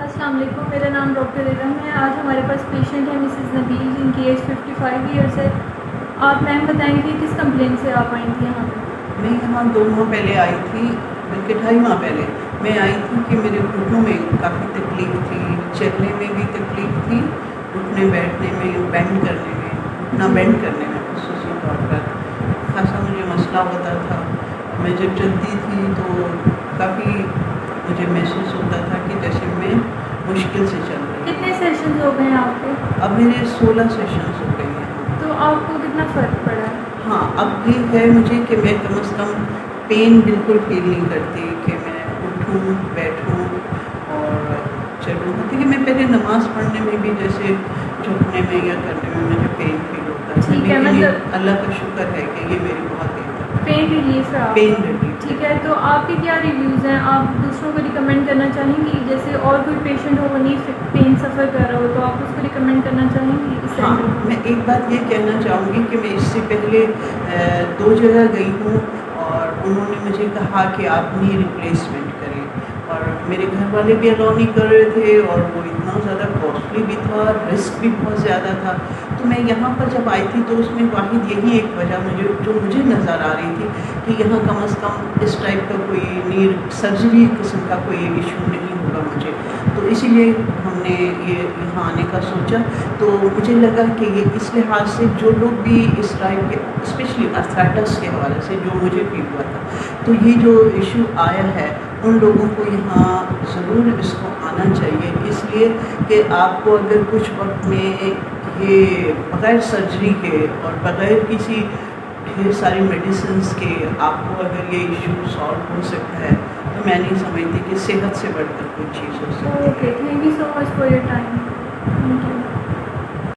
السلام علیکم، میرا نام ڈاکٹر ارم ہے۔ آج ہمارے پاس پیشنٹ ہے مسز نبیل، جن کی ایج 55 ایئرس ہے۔ آپ میم بتائیں کہ کس کمپلین سے آپ آئی تھی یہاں پہ؟ میں یہاں 2 ماہ پہلے آئی تھی، بلکہ 2.5 ماہ پہلے میں آئی تھی کہ میرے گھٹنوں میں کافی تکلیف تھی، چلنے میں بھی تکلیف تھی، اٹھنے بیٹھنے میں، بینڈ کرنے میں، گھٹنا بینڈ کرنے میں خصوصی طور پر خاصا مجھے مسئلہ ہوتا تھا۔ میں جب چلتی تھی تو کافی مجھے محسوس ہوتا تھا کہ جیسے میں مشکل سے چل رہی کتنے ہوں۔ سیشنز ہو گئے ہیں آپ کے؟ اب میرے 16 سیشنز ہو گئے ہیں۔ تو آپ کو کتنا فرق پڑا ہے؟ ہاں، اب یہ ہے مجھے کہ میں کم از کم پین بالکل فیل نہیں کرتی کہ میں اٹھوں بیٹھوں اور چلوں۔ کیونکہ میں پہلے نماز پڑھنے میں بھی جیسے جھکنے میں یا کرنے میں مجھے پین فیل ہوتا تھا، ٹھیک ہے، لیکن مطلب اللہ کا شکر ہے کہ یہ میری بہت دیر تک پین ریلیف ہے آپ پین کو۔ ریلیف۔ ٹھیک ہے، تو آپ کے کیا ریویوز ہیں؟ آپ دوسروں کو ریکمینڈ کرنا چاہیں گی؟ جیسے اور کوئی پیشنٹ ہو وہ نہیں پین سفر کر رہا ہو تو آپ اس کو ریکمینڈ کرنا چاہیں گی اس ہاں، سینٹر کو؟ میں ایک بات یہ کہنا چاہوں گی کہ میں اس سے پہلے 2 جگہ گئی ہوں اور انہوں نے مجھے کہا کہ آپ نی ریپلیسمنٹ کریں، اور میرے گھر والے بھی الاؤ نہیں کر رہے تھے، اور وہ اتنا زیادہ کاسٹلی بھی تھا، رسک بھی بہت زیادہ تھا۔ تو میں یہاں پر جب آئی تھی تو اس میں واحد یہی ایک وجہ مجھے نظر آ رہی تھی کہ یہاں کم از کم اس ٹائپ کا کوئی نی سرجری قسم کا کوئی ایشو نہیں ہوگا مجھے، تو اسی لیے ہم نے یہ یہاں آنے کا سوچا۔ تو مجھے لگا کہ یہ اس لحاظ سے جو لوگ بھی اس ٹائپ کے اسپیشلی آرتھرائٹس کے حوالے سے جو مجھے فیل ہوا تھا، تو یہ جو ایشو آیا ہے ان لوگوں کو یہاں ضرور اس کو آنا چاہیے، اس لیے کہ آپ کو اگر کچھ وقت میں یہ بغیر سرجری کے اور بغیر کسی ڈھیر ساری میڈیسنس کے آپ کو اگر یہ ایشو سالو ہو سکتا ہے تو میں نہیں سمجھتی کہ صحت سے بڑھ کر کوئی چیز ہو سکتی ہے۔ Okay, thank you so much for your time. Thank you.